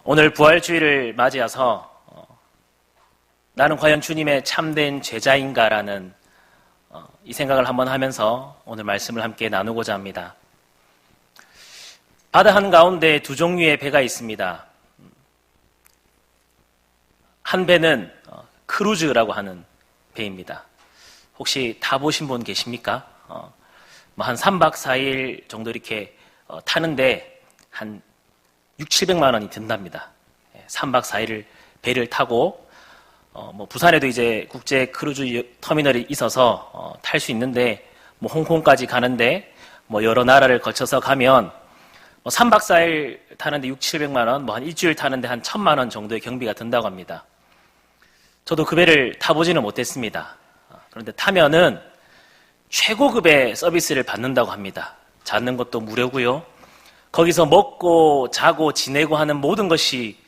오늘 부활주의를 맞이해서 나는 과연 주님의 참된 제자인가라는 이 생각을 한번 하면서 오늘 말씀을 함께 나누고자 합니다. 바다 한가운데 두 종류의 배가 있습니다. 한 배는 크루즈라고 하는 배입니다. 혹시 타보신 분 계십니까? 한 3박 4일 정도 이렇게 타는데 한 600~700만 원이 든답니다. 3박 4일을 배를 타고 부산에도 이제 국제 크루즈 터미널이 있어서 탈 수 있는데 홍콩까지 가는데 여러 나라를 거쳐서 가면 3박 4일 타는데 600~700만 원, 한 일주일 타는데 한 1000만 원 정도의 경비가 든다고 합니다. 저도 그 배를 타보지는 못했습니다. 그런데 타면은 최고급의 서비스를 받는다고 합니다. 자는 것도 무료고요. 거기서 먹고 자고 지내고 하는 모든 것이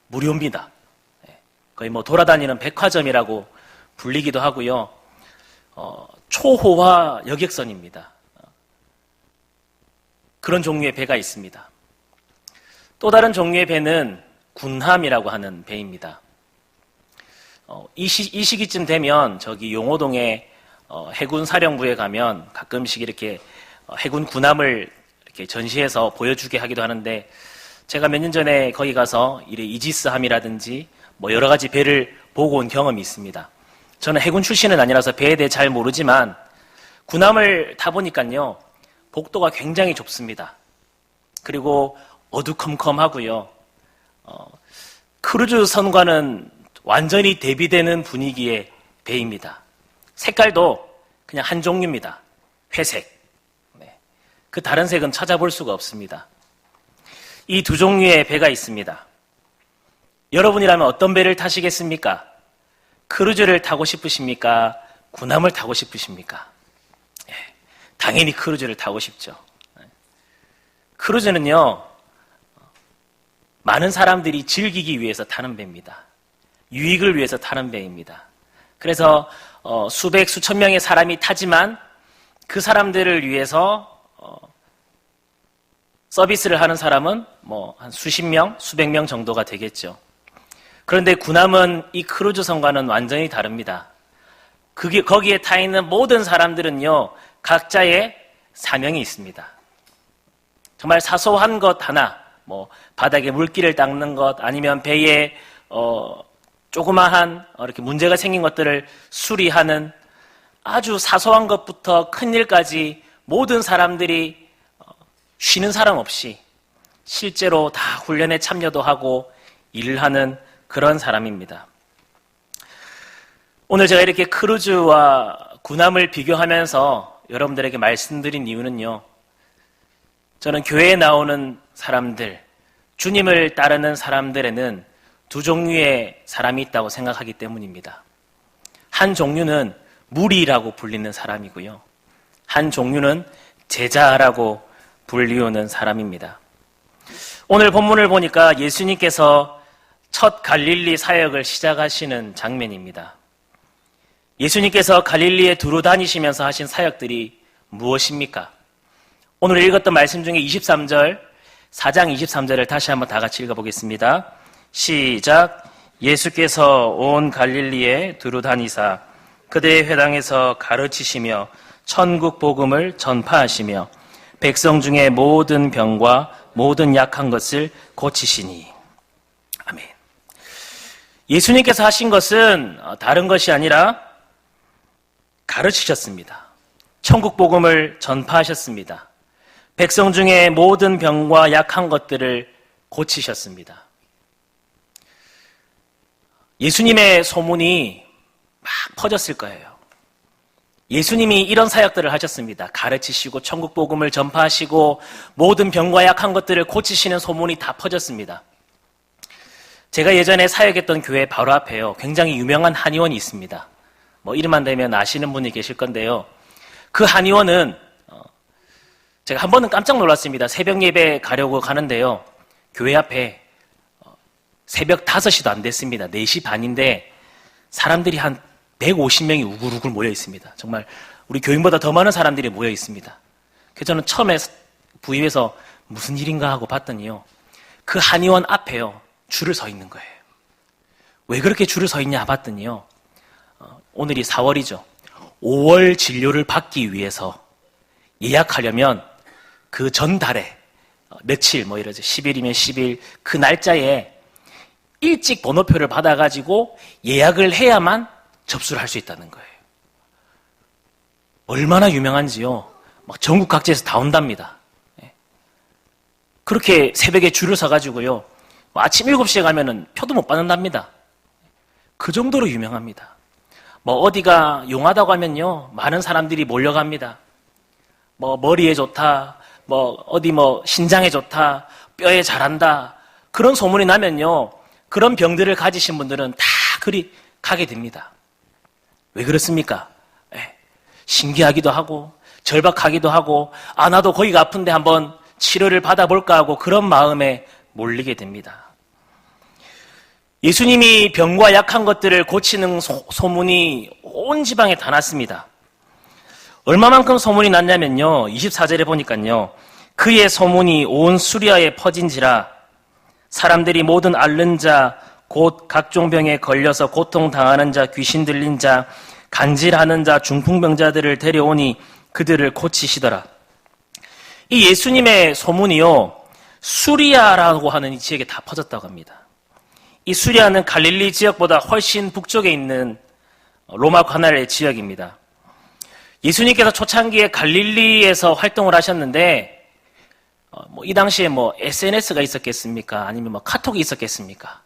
무료입니다. 거의 돌아다니는 백화점이라고 불리기도 하고요. 초호화 여객선입니다. 그런 종류의 배가 있습니다. 또 다른 종류의 배는 군함이라고 하는 배입니다. 이 시기쯤 되면 저기 용호동에 해군 사령부에 가면 가끔씩 이렇게 해군 군함을 이렇게 전시해서 보여주게 하기도 하는데, 제가 몇 년 전에 거기 가서 이지스함이라든지 여러 가지 배를 보고 온 경험이 있습니다. 저는 해군 출신은 아니라서 배에 대해 잘 모르지만 군함을 타보니까요, 복도가 굉장히 좁습니다. 그리고 어두컴컴하고요. 크루즈선과는 완전히 대비되는 분위기의 배입니다. 색깔도 그냥 한 종류입니다. 회색. 그 다른 색은 찾아볼 수가 없습니다. 이 두 종류의 배가 있습니다. 여러분이라면 어떤 배를 타시겠습니까? 크루즈를 타고 싶으십니까? 군함을 타고 싶으십니까? 당연히 크루즈를 타고 싶죠. 크루즈는요, 많은 사람들이 즐기기 위해서 타는 배입니다. 유익을 위해서 타는 배입니다. 그래서 수백, 수천 명의 사람이 타지만 그 사람들을 위해서 서비스를 하는 사람은 한 수십 명, 수백 명 정도가 되겠죠. 그런데 군함은 이 크루즈선과는 완전히 다릅니다. 거기에 타 있는 모든 사람들은요, 각자의 사명이 있습니다. 정말 사소한 것 하나, 바닥에 물기를 닦는 것, 아니면 배에 조그마한 이렇게 문제가 생긴 것들을 수리하는 아주 사소한 것부터 큰 일까지 모든 사람들이 쉬는 사람 없이 실제로 다 훈련에 참여도 하고 일을 하는 그런 사람입니다. 오늘 제가 이렇게 크루즈와 군함을 비교하면서 여러분들에게 말씀드린 이유는요, 저는 교회에 나오는 사람들, 주님을 따르는 사람들에는 두 종류의 사람이 있다고 생각하기 때문입니다. 한 종류는 무리라고 불리는 사람이고요, 한 종류는 제자라고 불리우는 사람입니다. 오늘 본문을 보니까 예수님께서 첫 갈릴리 사역을 시작하시는 장면입니다. 예수님께서 갈릴리에 두루 다니시면서 하신 사역들이 무엇입니까? 오늘 읽었던 말씀 중에 4장 23절을 다시 한번 다 같이 읽어보겠습니다. 시작. 예수께서 온 갈릴리에 두루 다니사 그대의 회당에서 가르치시며 천국 복음을 전파하시며 백성 중에 모든 병과 모든 약한 것을 고치시니. 아멘. 예수님께서 하신 것은 다른 것이 아니라 가르치셨습니다. 천국 복음을 전파하셨습니다. 백성 중에 모든 병과 약한 것들을 고치셨습니다. 예수님의 소문이 막 퍼졌을 거예요. 예수님이 이런 사역들을 하셨습니다. 가르치시고 천국 복음을 전파하시고 모든 병과 약한 것들을 고치시는 소문이 다 퍼졌습니다. 제가 예전에 사역했던 교회 바로 앞에요, 굉장히 유명한 한의원이 있습니다. 이름만 대면 아시는 분이 계실 건데요, 그 한의원은 제가 한 번은 깜짝 놀랐습니다. 새벽 예배 가려고 가는데요, 교회 앞에 새벽 5시도 안 됐습니다. 4시 반인데 사람들이 한 150명이 우글우글 모여 있습니다. 정말 우리 교인보다 더 많은 사람들이 모여 있습니다. 그래서 저는 처음에 부임해서 무슨 일인가 하고 봤더니요, 그 한의원 앞에요. 줄을 서 있는 거예요. 왜 그렇게 줄을 서 있냐 봤더니요. 오늘이 4월이죠. 5월 진료를 받기 위해서 예약하려면 그 전달에 며칠 뭐 이러죠. 10일이면 10일 그 날짜에 일찍 번호표를 받아가지고 예약을 해야만 접수를 할 수 있다는 거예요. 얼마나 유명한지요. 막 전국 각지에서 다 온답니다. 그렇게 새벽에 줄을 서가지고요. 아침 7시에 가면은 표도 못 받는답니다. 그 정도로 유명합니다. 뭐 어디가 용하다고 하면요. 많은 사람들이 몰려갑니다. 뭐 머리에 좋다. 뭐 어디 뭐 신장에 좋다. 뼈에 잘한다. 그런 소문이 나면요. 그런 병들을 가지신 분들은 다 그리 가게 됩니다. 왜 그렇습니까? 신기하기도 하고 절박하기도 하고 나도 거기가 아픈데 한번 치료를 받아볼까 하고 그런 마음에 몰리게 됩니다. 예수님이 병과 약한 것들을 고치는 소문이 온 지방에 다 났습니다. 얼마만큼 소문이 났냐면요. 24절에 보니까요. 그의 소문이 온 수리아에 퍼진지라 사람들이 모든 앓는 자, 곧 각종 병에 걸려서 고통당하는 자, 귀신 들린 자, 간질하는 자, 중풍병자들을 데려오니 그들을 고치시더라. 이 예수님의 소문이요. 수리아라고 하는 이 지역에 다 퍼졌다고 합니다. 이 수리아는 갈릴리 지역보다 훨씬 북쪽에 있는 로마 관할의 지역입니다. 예수님께서 초창기에 갈릴리에서 활동을 하셨는데 이 당시에 SNS가 있었겠습니까? 아니면 카톡이 있었겠습니까?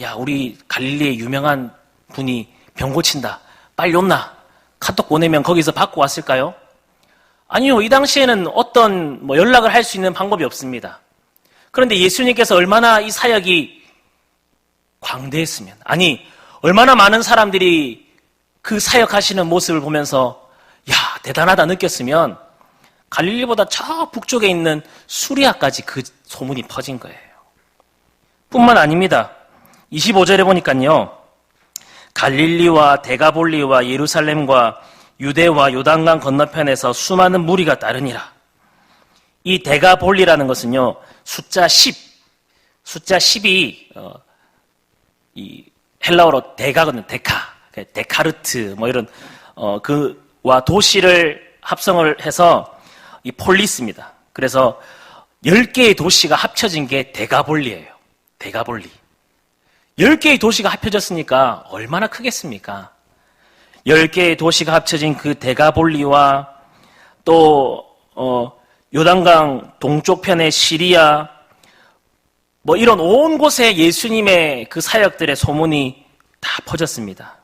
야, 우리 갈릴리에 유명한 분이 병 고친다. 빨리 온나? 카톡 보내면 거기서 받고 왔을까요? 아니요. 이 당시에는 어떤 연락을 할 수 있는 방법이 없습니다. 그런데 예수님께서 얼마나 이 사역이 광대했으면, 얼마나 많은 사람들이 그 사역하시는 모습을 보면서 야, 대단하다 느꼈으면 갈릴리보다 저 북쪽에 있는 수리아까지 그 소문이 퍼진 거예요. 뿐만 아닙니다. 25절에 보니까요. 갈릴리와 데가볼리와 예루살렘과 유대와 요단강 건너편에서 수많은 무리가 따르니라. 이 데가볼리라는 것은요. 숫자 10이 이 헬라어로 데가거든요. 데카르트 이런 그와 도시를 합성을 해서 이 폴리스입니다. 그래서 10개의 도시가 합쳐진 게 데가볼리예요. 데가볼리. 10개의 도시가 합쳐졌으니까 얼마나 크겠습니까? 10개의 도시가 합쳐진 그 데가볼리와 또 요단강 동쪽 편의 시리아 이런 온 곳에 예수님의 그 사역들의 소문이 다 퍼졌습니다.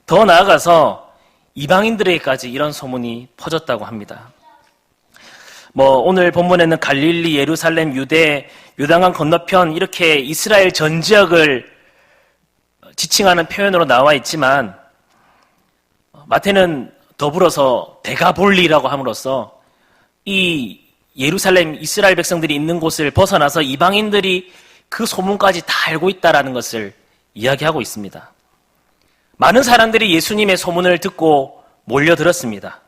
더 나아가서 이방인들에게까지 이런 소문이 퍼졌다고 합니다. 오늘 본문에는 갈릴리, 예루살렘, 유대, 요단강 건너편 이렇게 이스라엘 전 지역을 지칭하는 표현으로 나와 있지만 마태는 더불어서 데가볼리라고 함으로써 이 예루살렘 이스라엘 백성들이 있는 곳을 벗어나서 이방인들이 그 소문까지 다 알고 있다는 것을 이야기하고 있습니다. 많은 사람들이 예수님의 소문을 듣고 몰려들었습니다.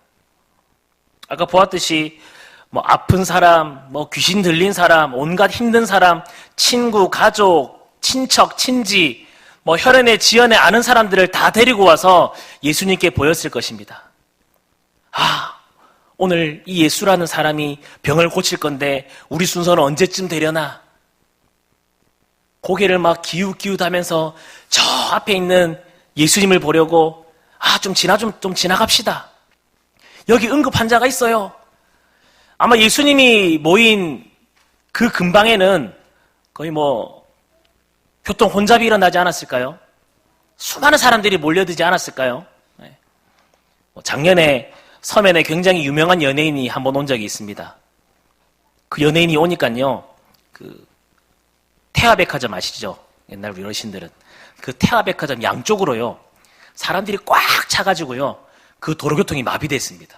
아까 보았듯이 아픈 사람, 귀신 들린 사람, 온갖 힘든 사람, 친구, 가족, 친척, 친지, 혈연에 지연에 아는 사람들을 다 데리고 와서 예수님께 보였을 것입니다. 오늘 이 예수라는 사람이 병을 고칠 건데 우리 순서는 언제쯤 되려나? 고개를 기웃기웃하면서 저 앞에 있는 예수님을 보려고 좀 지나갑시다. 여기 응급 환자가 있어요. 아마 예수님이 모인 그 근방에는 거의 교통 혼잡이 일어나지 않았을까요? 수많은 사람들이 몰려들지 않았을까요? 작년에 서면에 굉장히 유명한 연예인이 한 번 온 적이 있습니다. 그 연예인이 오니까요, 태화백화점 아시죠? 옛날 우리 어르신들은. 그 태화백화점 양쪽으로요, 사람들이 꽉 차가지고요, 그 도로교통이 마비됐습니다.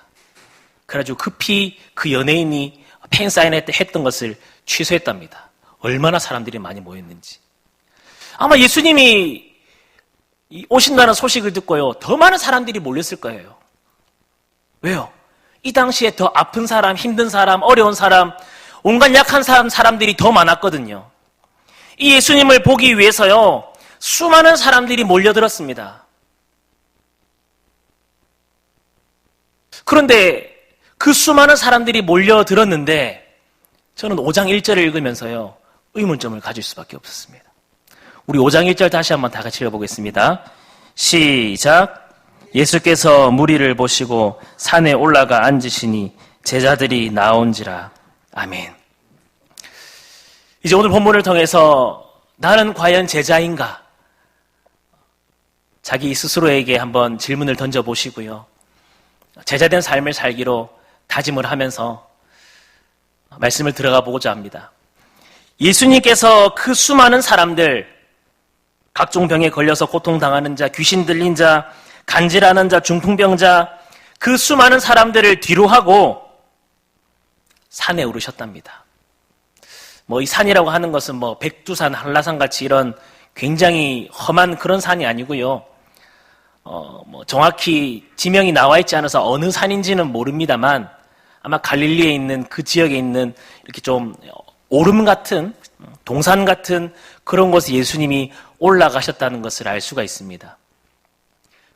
그래가지고 급히 그 연예인이 팬사인회 때 했던 것을 취소했답니다. 얼마나 사람들이 많이 모였는지. 아마 예수님이 오신다는 소식을 듣고요, 더 많은 사람들이 몰렸을 거예요. 왜요? 이 당시에 더 아픈 사람, 힘든 사람, 어려운 사람, 온갖 약한 사람들이 더 많았거든요. 이 예수님을 보기 위해서요, 수많은 사람들이 몰려들었습니다. 그런데 그 수많은 사람들이 몰려들었는데 저는 5장 1절을 읽으면서요, 의문점을 가질 수밖에 없었습니다. 우리 5장 1절 다시 한번 다 같이 읽어보겠습니다. 시작. 예수께서 무리를 보시고 산에 올라가 앉으시니 제자들이 나온지라. 아멘. 이제 오늘 본문을 통해서 나는 과연 제자인가? 자기 스스로에게 한번 질문을 던져보시고요. 제자된 삶을 살기로 다짐을 하면서 말씀을 들어가 보고자 합니다. 예수님께서 그 수많은 사람들, 각종 병에 걸려서 고통당하는 자, 귀신 들린 자, 간질하는 자, 중풍병자, 그 수많은 사람들을 뒤로 하고 산에 오르셨답니다. 이 산이라고 하는 것은 백두산, 한라산 같이 이런 굉장히 험한 그런 산이 아니고요. 정확히 지명이 나와 있지 않아서 어느 산인지는 모릅니다만 아마 갈릴리에 있는 그 지역에 있는 이렇게 좀 오름 같은, 동산 같은 그런 곳에 예수님이 올라가셨다는 것을 알 수가 있습니다.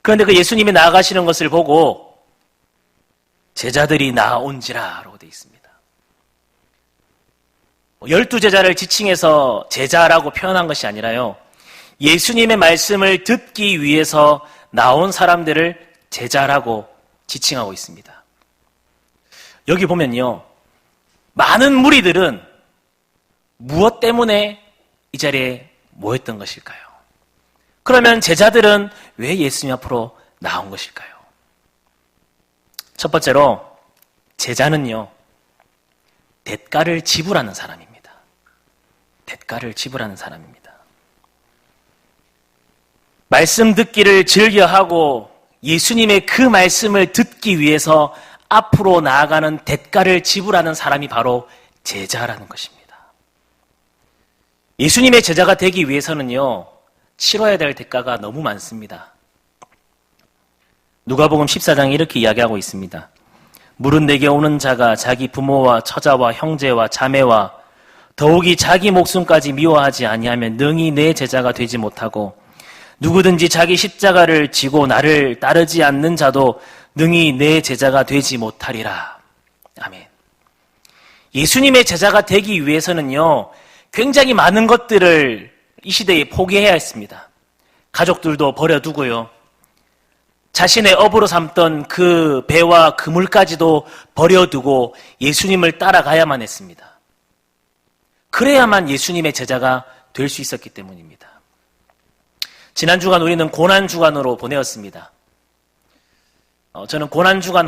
그런데 그 예수님이 나아가시는 것을 보고 제자들이 나온지라 라고 되어 있습니다. 12제자를 지칭해서 제자라고 표현한 것이 아니라요, 예수님의 말씀을 듣기 위해서 나온 사람들을 제자라고 지칭하고 있습니다. 여기 보면요, 많은 무리들은 무엇 때문에 이 자리에 모였던 것일까요? 그러면 제자들은 왜 예수님 앞으로 나온 것일까요? 첫 번째로 제자는요, 대가를 지불하는 사람입니다. 대가를 지불하는 사람입니다. 말씀 듣기를 즐겨하고 예수님의 그 말씀을 듣기 위해서 앞으로 나아가는 대가를 지불하는 사람이 바로 제자라는 것입니다. 예수님의 제자가 되기 위해서는요, 치러야 될 대가가 너무 많습니다. 누가복음 14장에 이렇게 이야기하고 있습니다. 물은 내게 오는 자가 자기 부모와 처자와 형제와 자매와 더욱이 자기 목숨까지 미워하지 아니하면 능히 내 제자가 되지 못하고 누구든지 자기 십자가를 지고 나를 따르지 않는 자도 능히 내 제자가 되지 못하리라. 아멘. 예수님의 제자가 되기 위해서는요, 굉장히 많은 것들을 이 시대에 포기해야 했습니다. 가족들도 버려두고요, 자신의 업으로 삼던 그 배와 그물까지도 버려두고 예수님을 따라가야만 했습니다. 그래야만 예수님의 제자가 될 수 있었기 때문입니다. 지난 주간 우리는 고난주간으로 보내었습니다. 저는 고난주간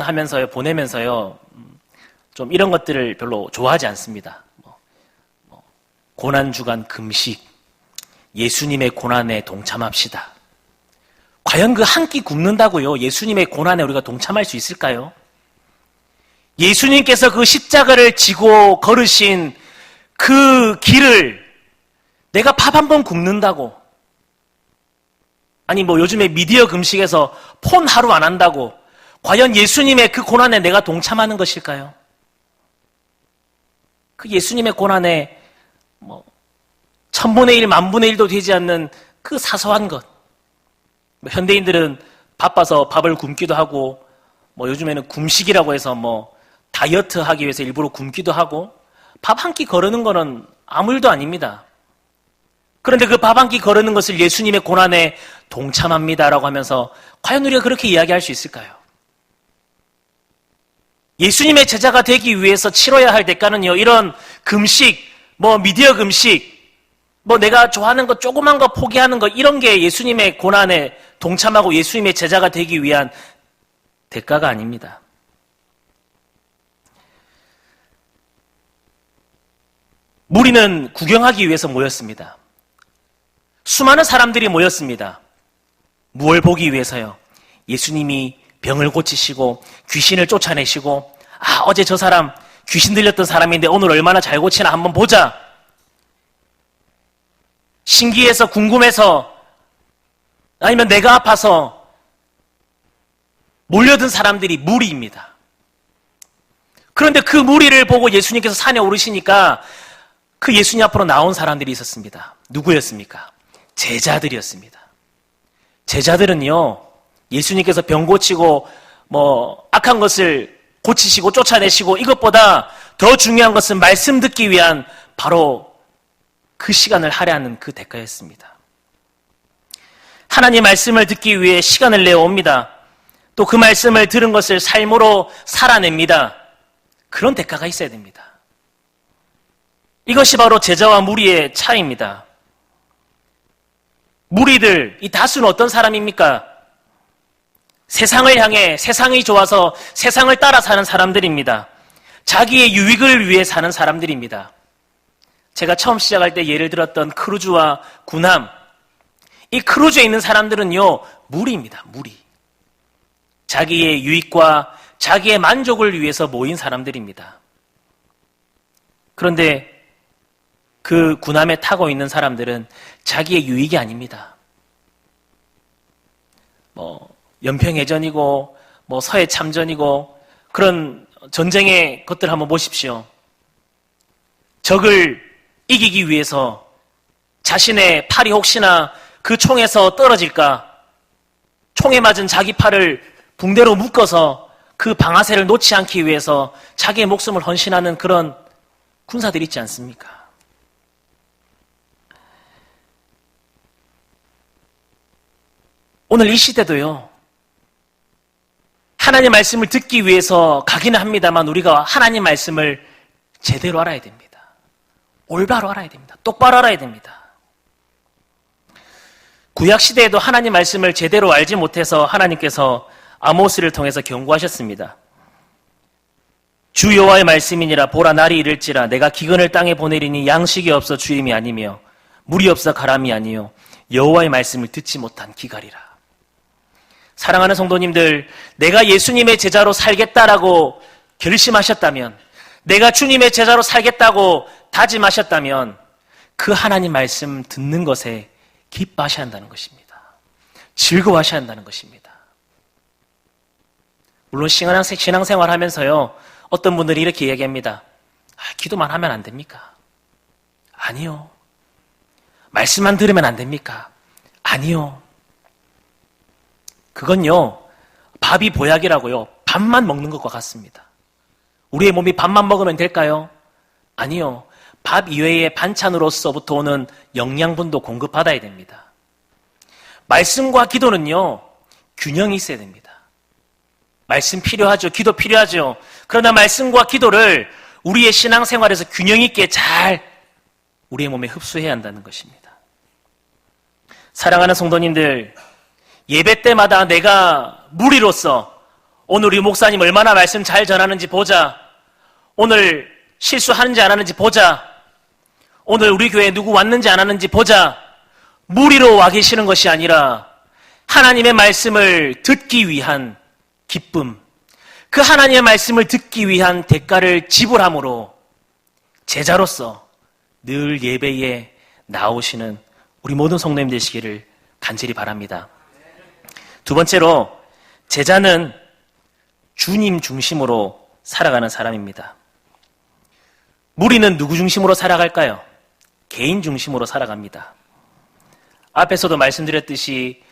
보내면서요, 좀 이런 것들을 별로 좋아하지 않습니다. 고난주간 금식, 예수님의 고난에 동참합시다. 과연 그 한 끼 굶는다고요, 예수님의 고난에 우리가 동참할 수 있을까요? 예수님께서 그 십자가를 지고 걸으신 그 길을 내가 밥 한 번 굶는다고, 아니 요즘에 미디어 금식에서 폰 하루 안 한다고, 과연 예수님의 그 고난에 내가 동참하는 것일까요? 그 예수님의 고난에 1000분의 1, 10,000분의 1도 되지 않는 그 사소한 것. 현대인들은 바빠서 밥을 굶기도 하고, 요즘에는 굶식이라고 해서 다이어트 하기 위해서 일부러 굶기도 하고, 밥 한 끼 거르는 거는 아무 일도 아닙니다. 그런데 그 밥 한 끼 거르는 것을 예수님의 고난에 동참합니다라고 하면서 과연 우리가 그렇게 이야기할 수 있을까요? 예수님의 제자가 되기 위해서 치러야 할 대가는요, 이런 금식, 미디어 금식, 내가 좋아하는 것, 조그만 거 포기하는 것, 이런 게 예수님의 고난에 동참하고 예수님의 제자가 되기 위한 대가가 아닙니다. 무리는 구경하기 위해서 모였습니다. 수많은 사람들이 모였습니다. 무엇을 보기 위해서요? 예수님이 병을 고치시고 귀신을 쫓아내시고, 어제 저 사람 귀신 들렸던 사람인데 오늘 얼마나 잘 고치나 한번 보자. 신기해서, 궁금해서, 아니면 내가 아파서 몰려든 사람들이 무리입니다. 그런데 그 무리를 보고 예수님께서 산에 오르시니까 그 예수님 앞으로 나온 사람들이 있었습니다. 누구였습니까? 제자들이었습니다. 제자들은요, 예수님께서 병 고치고 악한 것을 고치시고 쫓아내시고 이것보다 더 중요한 것은 말씀 듣기 위한 바로 그 시간을 할애하는 그 대가였습니다. 하나님 말씀을 듣기 위해 시간을 내어옵니다. 또 그 말씀을 들은 것을 삶으로 살아냅니다. 그런 대가가 있어야 됩니다. 이것이 바로 제자와 무리의 차이입니다. 무리들, 이 다수는 어떤 사람입니까? 세상을 향해 세상이 좋아서 세상을 따라 사는 사람들입니다. 자기의 유익을 위해 사는 사람들입니다. 제가 처음 시작할 때 예를 들었던 크루즈와 구남, 이 크루즈에 있는 사람들은요, 무리입니다. 무리. 자기의 유익과 자기의 만족을 위해서 모인 사람들입니다. 그런데 그 구남에 타고 있는 사람들은 자기의 유익이 아닙니다. 연평해전이고 서해 참전이고 그런 전쟁의 것들 한번 보십시오. 적을 이기기 위해서 자신의 팔이 혹시나 그 총에서 떨어질까, 총에 맞은 자기 팔을 붕대로 묶어서 그 방아쇠를 놓지 않기 위해서 자기의 목숨을 헌신하는 그런 군사들이 있지 않습니까? 오늘 이 시대도요, 하나님 말씀을 듣기 위해서 가기는 합니다만 우리가 하나님 말씀을 제대로 알아야 됩니다. 올바로 알아야 됩니다. 똑바로 알아야 됩니다. 구약시대에도 하나님 말씀을 제대로 알지 못해서 하나님께서 아모스를 통해서 경고하셨습니다. 주 여호와의 말씀이니라. 보라, 날이 이를지라 내가 기근을 땅에 보내리니 양식이 없어 주임이 아니며 물이 없어 가람이 아니요 여호와의 말씀을 듣지 못한 기갈이라. 사랑하는 성도님들, 내가 예수님의 제자로 살겠다라고 결심하셨다면, 내가 주님의 제자로 살겠다고 다짐하셨다면 그 하나님 말씀 듣는 것에 기뻐하셔야 한다는 것입니다. 즐거워하셔야 한다는 것입니다. 물론 신앙생활 하면서요, 어떤 분들이 이렇게 이야기합니다. 기도만 하면 안 됩니까? 아니요. 말씀만 들으면 안 됩니까? 아니요. 그건요, 밥이 보약이라고요. 밥만 먹는 것과 같습니다. 우리의 몸이 밥만 먹으면 될까요? 아니요. 밥 이외의 반찬으로서부터 오는 영양분도 공급받아야 됩니다. 말씀과 기도는요, 균형이 있어야 됩니다. 말씀 필요하죠. 기도 필요하죠. 그러나 말씀과 기도를 우리의 신앙생활에서 균형 있게 잘 우리의 몸에 흡수해야 한다는 것입니다. 사랑하는 성도님들, 예배 때마다 내가 무리로서 오늘 우리 목사님 얼마나 말씀 잘 전하는지 보자. 오늘 실수하는지 안 하는지 보자. 오늘 우리 교회에 누구 왔는지 안 왔는지 보자. 무리로 와 계시는 것이 아니라 하나님의 말씀을 듣기 위한 기쁨, 그 하나님의 말씀을 듣기 위한 대가를 지불함으로 제자로서 늘 예배에 나오시는 우리 모든 성도님 되시기를 간절히 바랍니다. 두 번째로, 제자는 주님 중심으로 살아가는 사람입니다. 무리는 누구 중심으로 살아갈까요? 개인 중심으로 살아갑니다. 앞에서도 말씀드렸듯이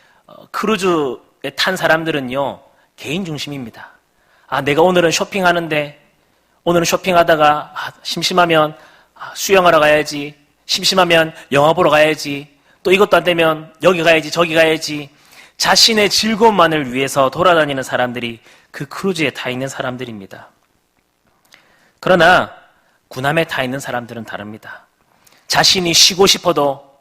크루즈에 탄 사람들은요, 개인 중심입니다. 내가 오늘은 쇼핑하는데, 오늘은 쇼핑하다가 심심하면 수영하러 가야지, 심심하면 영화 보러 가야지, 또 이것도 안 되면 여기 가야지 저기 가야지, 자신의 즐거움만을 위해서 돌아다니는 사람들이 그 크루즈에 타 있는 사람들입니다. 그러나 구남에 타 있는 사람들은 다릅니다. 자신이 쉬고 싶어도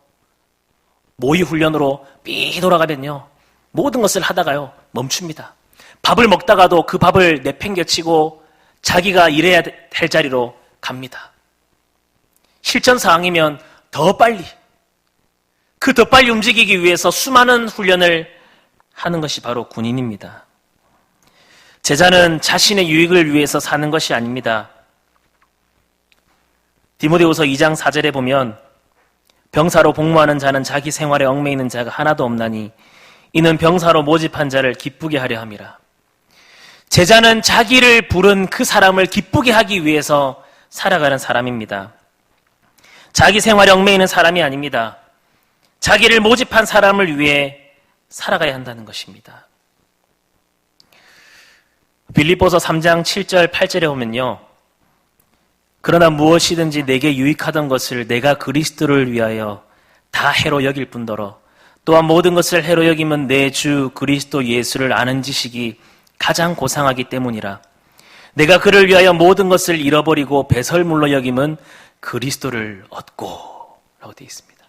모의 훈련으로 삐 돌아가면요, 모든 것을 하다가요 멈춥니다. 밥을 먹다가도 그 밥을 내팽개치고 자기가 일해야 될 자리로 갑니다. 실전 상황이면 더 빨리 움직이기 위해서 수많은 훈련을 하는 것이 바로 군인입니다. 제자는 자신의 유익을 위해서 사는 것이 아닙니다. 디모데후서 2장 4절에 보면 병사로 복무하는 자는 자기 생활에 얽매이는 자가 하나도 없나니 이는 병사로 모집한 자를 기쁘게 하려 함이라. 제자는 자기를 부른 그 사람을 기쁘게 하기 위해서 살아가는 사람입니다. 자기 생활에 얽매이는 사람이 아닙니다. 자기를 모집한 사람을 위해 살아가야 한다는 것입니다. 빌립보서 3장 7절 8절에 보면요. 그러나 무엇이든지 내게 유익하던 것을 내가 그리스도를 위하여 다 해로 여길 뿐더러 또한 모든 것을 해로 여기면 내 주 그리스도 예수를 아는 지식이 가장 고상하기 때문이라. 내가 그를 위하여 모든 것을 잃어버리고 배설물로 여김은 그리스도를 얻고 라고 되어 있습니다.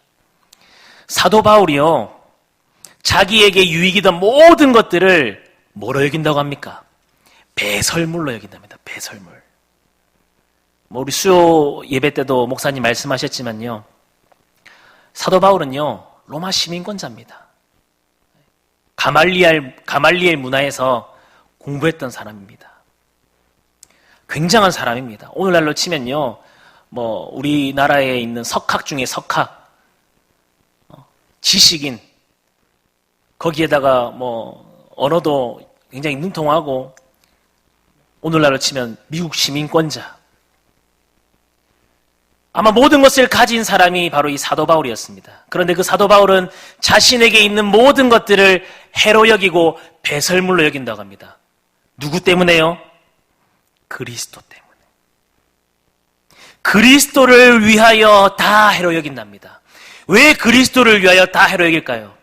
사도 바울이요, 자기에게 유익이던 모든 것들을 뭐로 여긴다고 합니까? 배설물로 여긴답니다. 배설물. 우리 수요 예배 때도 목사님 말씀하셨지만요, 사도 바울은요 로마 시민권자입니다. 가말리엘 문화에서 공부했던 사람입니다. 굉장한 사람입니다. 오늘날로 치면요, 우리나라에 있는 석학 중에 석학, 지식인, 거기에다가 언어도 굉장히 능통하고, 오늘날로 치면 미국 시민권자. 아마 모든 것을 가진 사람이 바로 이 사도 바울이었습니다. 그런데 그 사도 바울은 자신에게 있는 모든 것들을 해로 여기고 배설물로 여긴다고 합니다. 누구 때문에요? 그리스도 때문에. 그리스도를 위하여 다 해로 여긴답니다. 왜 그리스도를 위하여 다 해로 여길까요?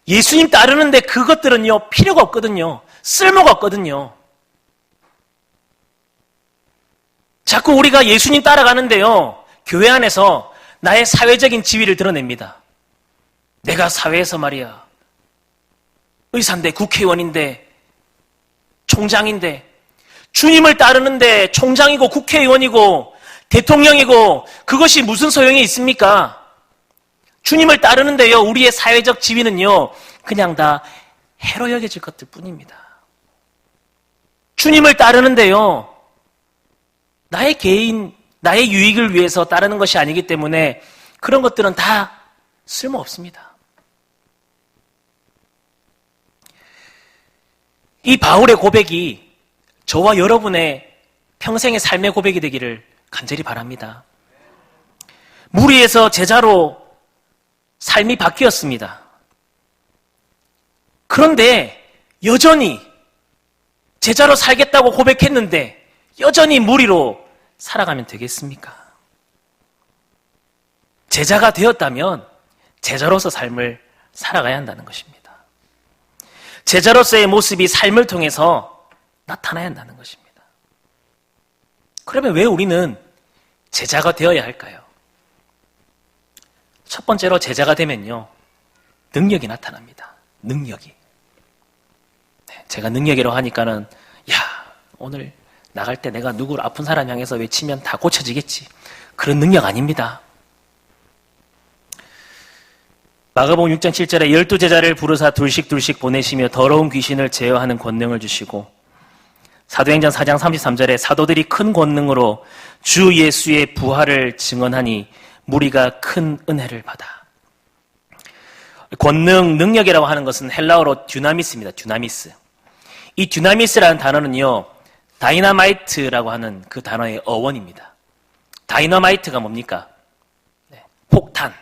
예수님 따르는데 그것들은요 필요가 없거든요. 쓸모가 없거든요. 자꾸 우리가 예수님 따라가는데요, 교회 안에서 나의 사회적인 지위를 드러냅니다. 내가 사회에서 말이야, 의사인데, 국회의원인데, 총장인데, 주님을 따르는데 총장이고 국회의원이고 대통령이고 그것이 무슨 소용이 있습니까? 주님을 따르는데요, 우리의 사회적 지위는요 그냥 다 해로 여겨질 것들 뿐입니다. 주님을 따르는데요, 나의 개인, 나의 유익을 위해서 따르는 것이 아니기 때문에 그런 것들은 다 쓸모없습니다. 이 바울의 고백이 저와 여러분의 평생의 삶의 고백이 되기를 간절히 바랍니다. 무리에서 제자로 삶이 바뀌었습니다. 그런데 여전히 제자로 살겠다고 고백했는데 여전히 무리로 살아가면 되겠습니까? 제자가 되었다면 제자로서 삶을 살아가야 한다는 것입니다. 제자로서의 모습이 삶을 통해서 나타나야 한다는 것입니다. 그러면 왜 우리는 제자가 되어야 할까요? 첫 번째로 제자가 되면요, 능력이 나타납니다. 능력이. 제가 능력이라고 하니까는, 오늘 나갈 때 내가 누구를 아픈 사람 향해서 외치면 다 고쳐지겠지. 그런 능력 아닙니다. 마가복음 6장 7절에 12제자를 부르사 둘씩 보내시며 더러운 귀신을 제어하는 권능을 주시고, 사도행전 4장 33절에 사도들이 큰 권능으로 주 예수의 부활을 증언하니 무리가 큰 은혜를 받아. 권능, 능력이라고 하는 것은 헬라어로 듀나미스입니다. 듀나미스. 이 듀나미스라는 단어는요, 다이너마이트라고 하는 그 단어의 어원입니다. 다이너마이트가 뭡니까? 폭탄.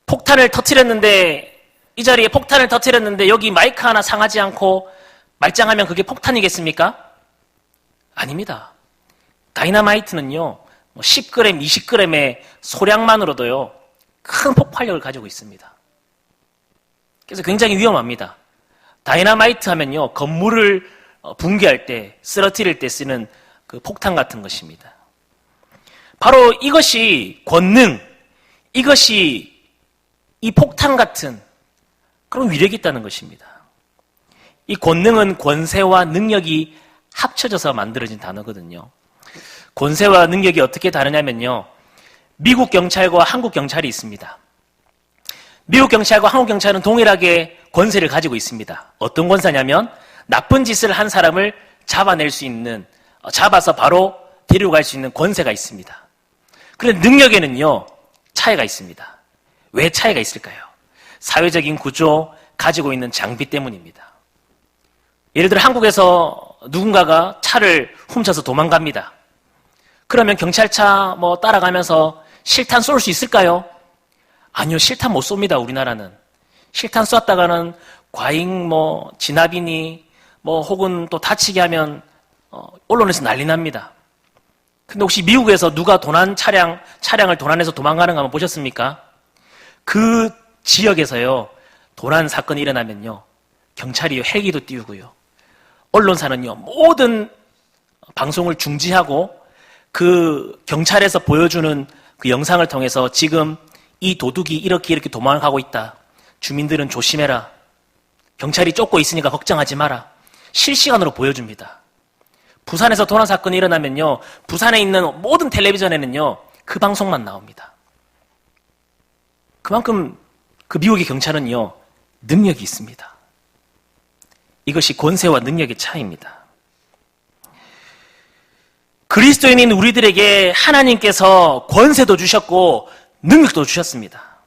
폭탄을 터뜨렸는데, 이 자리에 폭탄을 터뜨렸는데 여기 마이크 하나 상하지 않고 말짱하면 그게 폭탄이겠습니까? 아닙니다. 다이너마이트는요, 10g, 20g의 소량만으로도요, 큰 폭발력을 가지고 있습니다. 그래서 굉장히 위험합니다. 다이너마이트 하면요, 건물을 붕괴할 때, 쓰러뜨릴 때 쓰는 그 폭탄 같은 것입니다. 바로 이것이 권능, 이것이 이 폭탄 같은 그런 위력이 있다는 것입니다. 이 권능은 권세와 능력이 합쳐져서 만들어진 단어거든요. 권세와 능력이 어떻게 다르냐면요, 미국 경찰과 한국 경찰이 있습니다. 미국 경찰과 한국 경찰은 동일하게 권세를 가지고 있습니다. 어떤 권세냐면 나쁜 짓을 한 사람을 잡아낼 수 있는, 잡아서 바로 데리고 갈 수 있는 권세가 있습니다. 그런데 능력에는요, 차이가 있습니다. 왜 차이가 있을까요? 사회적인 구조, 가지고 있는 장비 때문입니다. 예를 들어 한국에서 누군가가 차를 훔쳐서 도망갑니다. 그러면 경찰차 따라가면서 실탄 쏠 수 있을까요? 아니요, 실탄 못 쏩니다, 우리나라는. 실탄 쐈다가는 과잉 진압이니 혹은 또 다치게 하면 언론에서 난리 납니다. 근데 혹시 미국에서 누가 차량을 도난해서 도망가는 거 한번 보셨습니까? 그 지역에서요, 도난 사건이 일어나면요, 경찰이 헬기도 띄우고요, 언론사는요, 모든 방송을 중지하고 그 경찰에서 보여주는 그 영상을 통해서 지금 이 도둑이 이렇게 도망가고 있다. 주민들은 조심해라. 경찰이 쫓고 있으니까 걱정하지 마라. 실시간으로 보여줍니다. 부산에서 도난 사건이 일어나면요, 부산에 있는 모든 텔레비전에는요, 그 방송만 나옵니다. 그만큼 그 미국의 경찰은요, 능력이 있습니다. 이것이 권세와 능력의 차이입니다. 그리스도인인 우리들에게 하나님께서 권세도 주셨고 능력도 주셨습니다.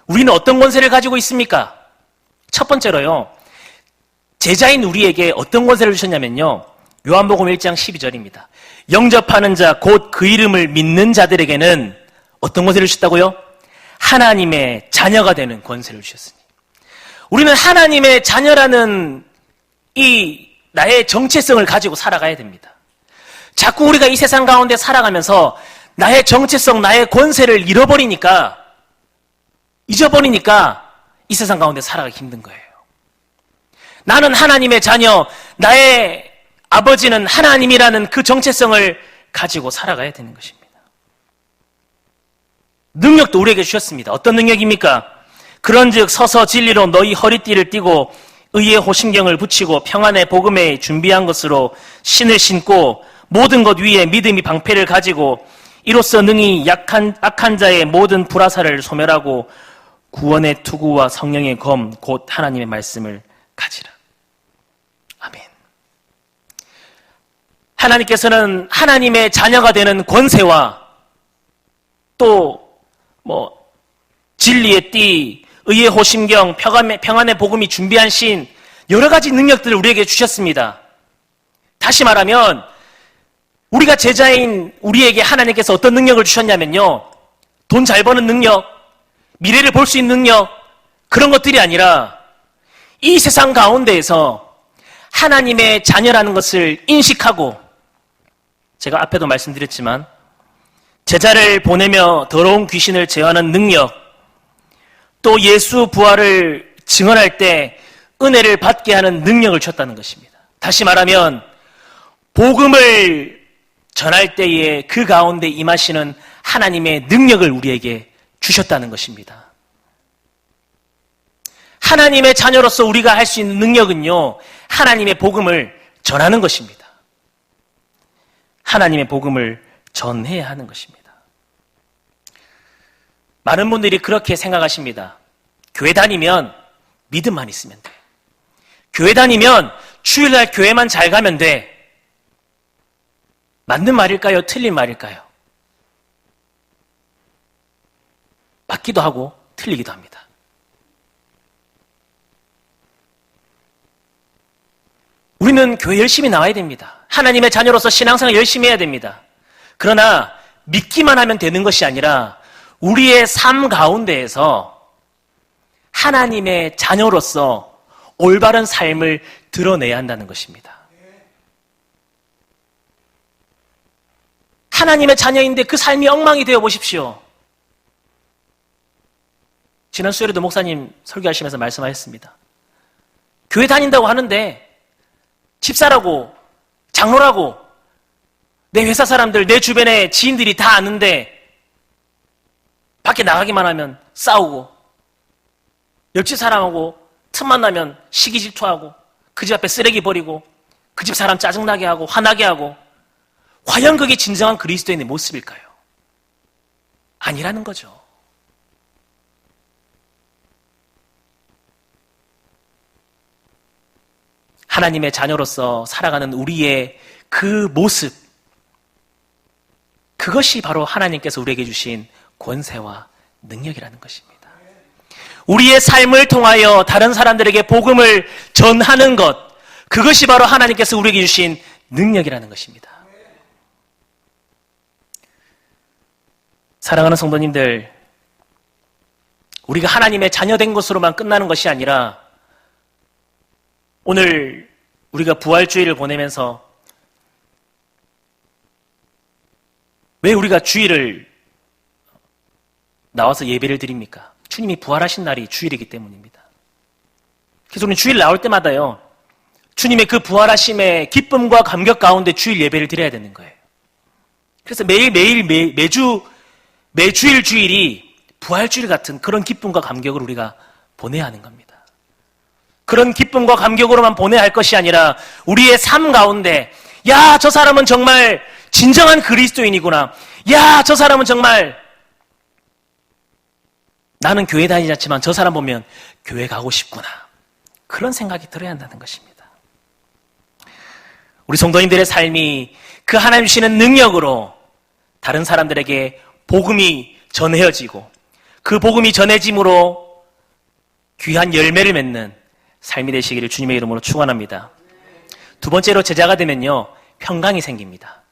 우리는 어떤 권세를 가지고 있습니까? 첫 번째로요, 제자인 우리에게 어떤 권세를 주셨냐면요, 요한복음 1장 12절입니다. 영접하는 자 곧 그 이름을 믿는 자들에게는 어떤 권세를 주셨다고요? 하나님의 자녀가 되는 권세를 주셨으니, 우리는 하나님의 자녀라는 이 나의 정체성을 가지고 살아가야 됩니다. 자꾸 우리가 이 세상 가운데 살아가면서 나의 정체성, 나의 권세를 잊어버리니까 이 세상 가운데 살아가기 힘든 거예요. 나는 하나님의 자녀, 나의 아버지는 하나님이라는 그 정체성을 가지고 살아가야 되는 것입니다. 능력도 우리에게 주셨습니다. 어떤 능력입니까? 그런즉 서서 진리로 너희 허리띠를 띠고 의의 호심경을 붙이고 평안의 복음에 준비한 것으로 신을 신고 모든 것 위에 믿음이 방패를 가지고 이로써 능히 악한 자의 모든 불화살을 소멸하고 구원의 투구와 성령의 검 곧 하나님의 말씀을 가지라. 아멘. 하나님께서는 하나님의 자녀가 되는 권세와 또 진리의 띠, 의의 호심경, 평안의 복음이 준비한 신, 여러 가지 능력들을 우리에게 주셨습니다. 다시 말하면 우리가 제자인 우리에게 하나님께서 어떤 능력을 주셨냐면요, 돈 잘 버는 능력, 미래를 볼 수 있는 능력, 그런 것들이 아니라 이 세상 가운데에서 하나님의 자녀라는 것을 인식하고, 제가 앞에도 말씀드렸지만 제자를 보내며 더러운 귀신을 제어하는 능력, 또 예수 부활을 증언할 때 은혜를 받게 하는 능력을 주셨다는 것입니다. 다시 말하면 복음을 전할 때에 그 가운데 임하시는 하나님의 능력을 우리에게 주셨다는 것입니다. 하나님의 자녀로서 우리가 할 수 있는 능력은요, 하나님의 복음을 전하는 것입니다. 하나님의 복음을 전해야 하는 것입니다. 많은 분들이 그렇게 생각하십니다. 교회 다니면 믿음만 있으면 돼. 교회 다니면 주일날 교회만 잘 가면 돼. 맞는 말일까요? 틀린 말일까요? 맞기도 하고 틀리기도 합니다. 우리는 교회 열심히 나와야 됩니다. 하나님의 자녀로서 신앙생활 열심히 해야 됩니다. 그러나 믿기만 하면 되는 것이 아니라 우리의 삶 가운데에서 하나님의 자녀로서 올바른 삶을 드러내야 한다는 것입니다. 하나님의 자녀인데 그 삶이 엉망이 되어 보십시오. 지난 수요일에도 목사님 설교하시면서 말씀하셨습니다. 교회 다닌다고 하는데 집사라고, 장로라고, 내 회사 사람들, 내 주변의 지인들이 다 아는데 밖에 나가기만 하면 싸우고, 옆집 사람하고 틈만 나면 시기 질투하고, 그 집 앞에 쓰레기 버리고, 그 집 사람 짜증나게 하고 화나게 하고, 과연 그게 진정한 그리스도인의 모습일까요? 아니라는 거죠. 하나님의 자녀로서 살아가는 우리의 그 모습, 그것이 바로 하나님께서 우리에게 주신 권세와 능력이라는 것입니다. 우리의 삶을 통하여 다른 사람들에게 복음을 전하는 것, 그것이 바로 하나님께서 우리에게 주신 능력이라는 것입니다. 사랑하는 성도님들, 우리가 하나님의 자녀된 것으로만 끝나는 것이 아니라 오늘 우리가 부활주일을 보내면서 왜 우리가 주일을 나와서 예배를 드립니까? 주님이 부활하신 날이 주일이기 때문입니다. 그래서 우리는 주일 나올 때마다요, 주님의 그 부활하심의 기쁨과 감격 가운데 주일 예배를 드려야 되는 거예요. 그래서 매주일 주일이 부활주일 같은 그런 기쁨과 감격을 우리가 보내야 하는 겁니다. 그런 기쁨과 감격으로만 보내야 할 것이 아니라 우리의 삶 가운데, 야, 저 사람은 정말 진정한 그리스도인이구나. 야, 저 사람은 정말, 나는 교회 다니지 않지만 저 사람 보면 교회 가고 싶구나. 그런 생각이 들어야 한다는 것입니다. 우리 성도님들의 삶이 그 하나님 주시는 능력으로 다른 사람들에게 복음이 전해지고 그 복음이 전해짐으로 귀한 열매를 맺는 삶이 되시기를 주님의 이름으로 축원합니다. 두 번째로 제자가 되면요, 평강이 생깁니다.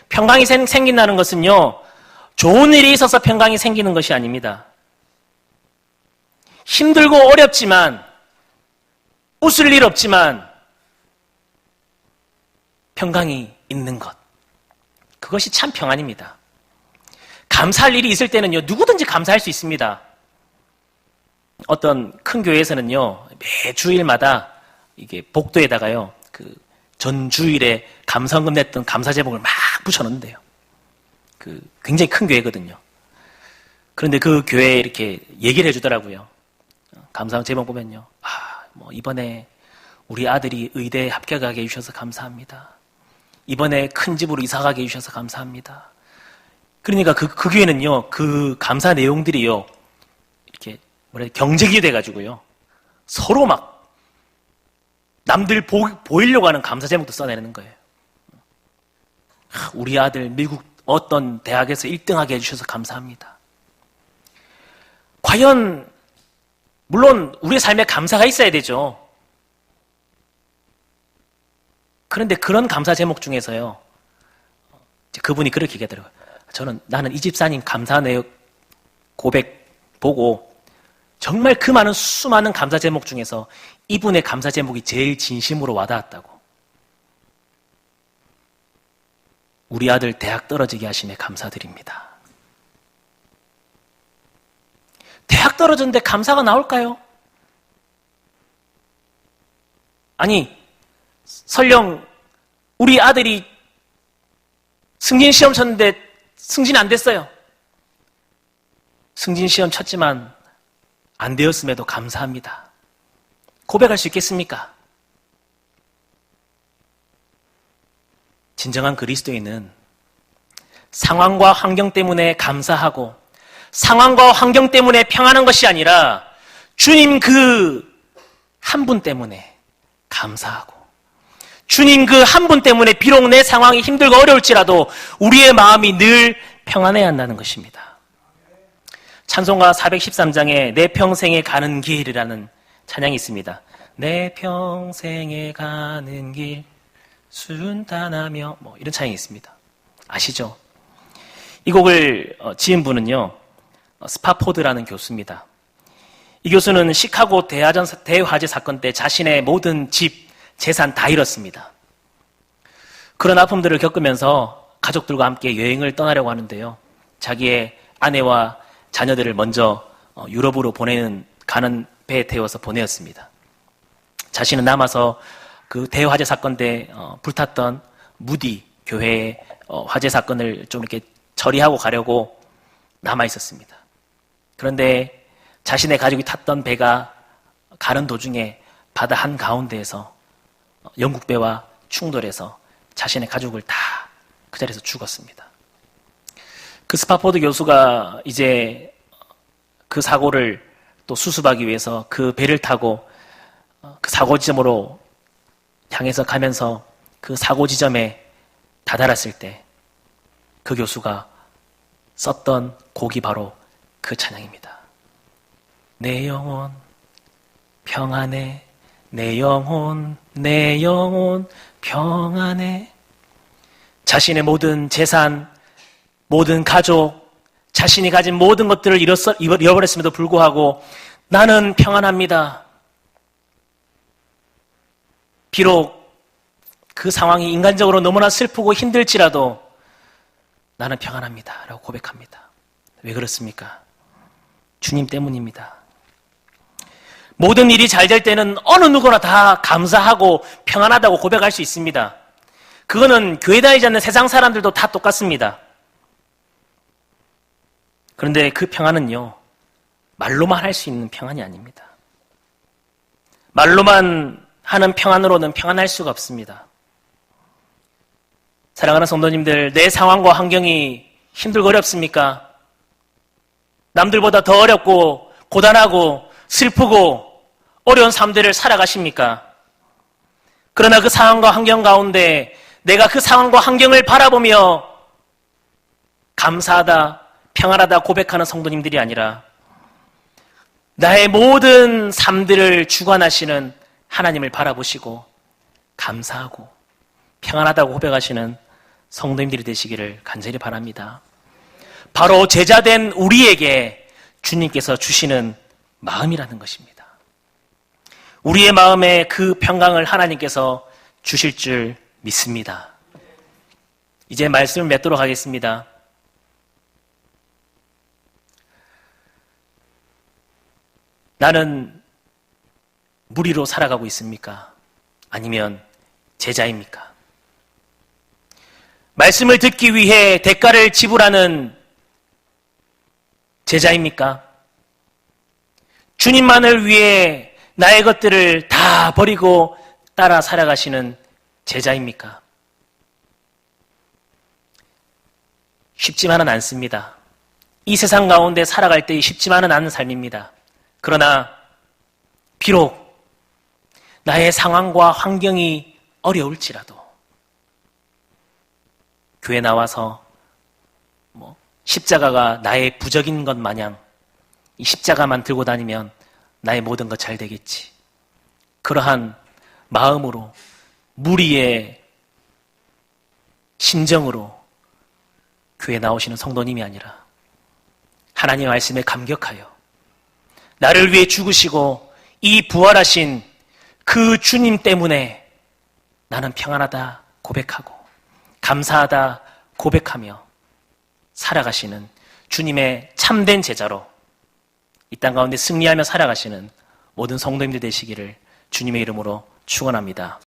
평강이 생긴다는 것은요, 좋은 일이 있어서 평강이 생기는 것이 아닙니다. 힘들고 어렵지만, 웃을 일 없지만 평강이 있는 것, 그것이 참 평안입니다. 감사할 일이 있을 때는요, 누구든지 감사할 수 있습니다. 어떤 큰 교회에서는요, 매 주일마다 이게 복도에다가요, 그 전 주일에 감사헌금 냈던 감사 제목을 막 붙여놓는데요. 그 굉장히 큰 교회거든요. 그런데 그 교회에 이렇게 얘기를 해주더라고요. 감사헌금 제목 보면요, 이번에 우리 아들이 의대에 합격하게 해주셔서 감사합니다. 이번에 큰 집으로 이사가게 해주셔서 감사합니다. 그러니까 그 교회는요, 그 감사 내용들이요, 이렇게 경쟁이 돼가지고요, 서로 막 남들 보이려고 하는 감사 제목도 써내는 거예요. 우리 아들 미국 어떤 대학에서 1등하게 해주셔서 감사합니다. 과연 물론 우리의 삶에 감사가 있어야 되죠. 그런데 그런 감사 제목 중에서요, 그분이 그렇게 얘기하더라고요. 나는 이 집사님 감사 내용 고백 보고 정말 그 많은 수많은 감사 제목 중에서 이분의 감사 제목이 제일 진심으로 와닿았다고. 우리 아들 대학 떨어지게 하심에 감사드립니다. 대학 떨어졌는데 감사가 나올까요? 아니, 설령 우리 아들이 승진 시험 쳤는데 승진 안 됐어요. 승진 시험 쳤지만 안 되었음에도 감사합니다. 고백할 수 있겠습니까? 진정한 그리스도인은 상황과 환경 때문에 감사하고 상황과 환경 때문에 평안한 것이 아니라 주님 그 한 분 때문에 감사하고 주님 그 한 분 때문에 비록 내 상황이 힘들고 어려울지라도 우리의 마음이 늘 평안해야 한다는 것입니다. 찬송가 413장에 내 평생에 가는 길이라는 찬양이 있습니다. 내 평생에 가는 길 순탄하며 이런 찬양이 있습니다. 아시죠? 이 곡을 지은 분은요, 스파포드라는 교수입니다. 이 교수는 시카고 대화재 사건 때 자신의 모든 집, 재산 다 잃었습니다. 그런 아픔들을 겪으면서 가족들과 함께 여행을 떠나려고 하는데요, 자기의 아내와 자녀들을 먼저 유럽으로 가는 배에 태워서 보내었습니다. 자신은 남아서 그 대화재 사건 때 불탔던 무디 교회의 화재 사건을 좀 이렇게 처리하고 가려고 남아 있었습니다. 그런데 자신의 가족이 탔던 배가 가는 도중에 바다 한가운데에서 영국 배와 충돌해서 자신의 가족을 다 그 자리에서 죽었습니다. 그 스파포드 교수가 이제 그 사고를 또 수습하기 위해서 그 배를 타고 그 사고 지점으로 향해서 가면서 그 사고 지점에 다다랐을 때 그 교수가 썼던 곡이 바로 그 찬양입니다. 내 영혼 평안해, 내 영혼 내 영혼 평안해. 자신의 모든 재산, 모든 가족, 자신이 가진 모든 것들을 잃어버렸음에도 불구하고 나는 평안합니다. 비록 그 상황이 인간적으로 너무나 슬프고 힘들지라도 나는 평안합니다. 라고 고백합니다. 왜 그렇습니까? 주님 때문입니다. 모든 일이 잘 될 때는 어느 누구나 다 감사하고 평안하다고 고백할 수 있습니다. 그거는 교회 다니지 않는 세상 사람들도 다 똑같습니다. 그런데 그 평안은요, 말로만 할 수 있는 평안이 아닙니다. 말로만 하는 평안으로는 평안할 수가 없습니다. 사랑하는 성도님들, 내 상황과 환경이 힘들고 어렵습니까? 남들보다 더 어렵고 고단하고 슬프고 어려운 삶들을 살아가십니까? 그러나 그 상황과 환경 가운데 내가 그 상황과 환경을 바라보며 감사하다, 평안하다 고백하는 성도님들이 아니라 나의 모든 삶들을 주관하시는 하나님을 바라보시고 감사하고 평안하다고 고백하시는 성도님들이 되시기를 간절히 바랍니다. 바로 제자된 우리에게 주님께서 주시는 마음이라는 것입니다. 우리의 마음에 그 평강을 하나님께서 주실 줄 믿습니다. 이제 말씀을 맺도록 하겠습니다. 나는 무리로 살아가고 있습니까? 아니면 제자입니까? 말씀을 듣기 위해 대가를 지불하는 제자입니까? 주님만을 위해 나의 것들을 다 버리고 따라 살아가시는 제자입니까? 쉽지만은 않습니다. 이 세상 가운데 살아갈 때 쉽지만은 않은 삶입니다. 그러나 비록 나의 상황과 환경이 어려울지라도 교회 나와서 십자가가 나의 부적인 것 마냥 이 십자가만 들고 다니면 나의 모든 것 잘 되겠지. 그러한 마음으로 무리의 심정으로 교회 나오시는 성도님이 아니라 하나님의 말씀에 감격하여 나를 위해 죽으시고 이 부활하신 그 주님 때문에 나는 평안하다 고백하고 감사하다 고백하며 살아가시는 주님의 참된 제자로 이 땅 가운데 승리하며 살아가시는 모든 성도님들 되시기를 주님의 이름으로 축원합니다.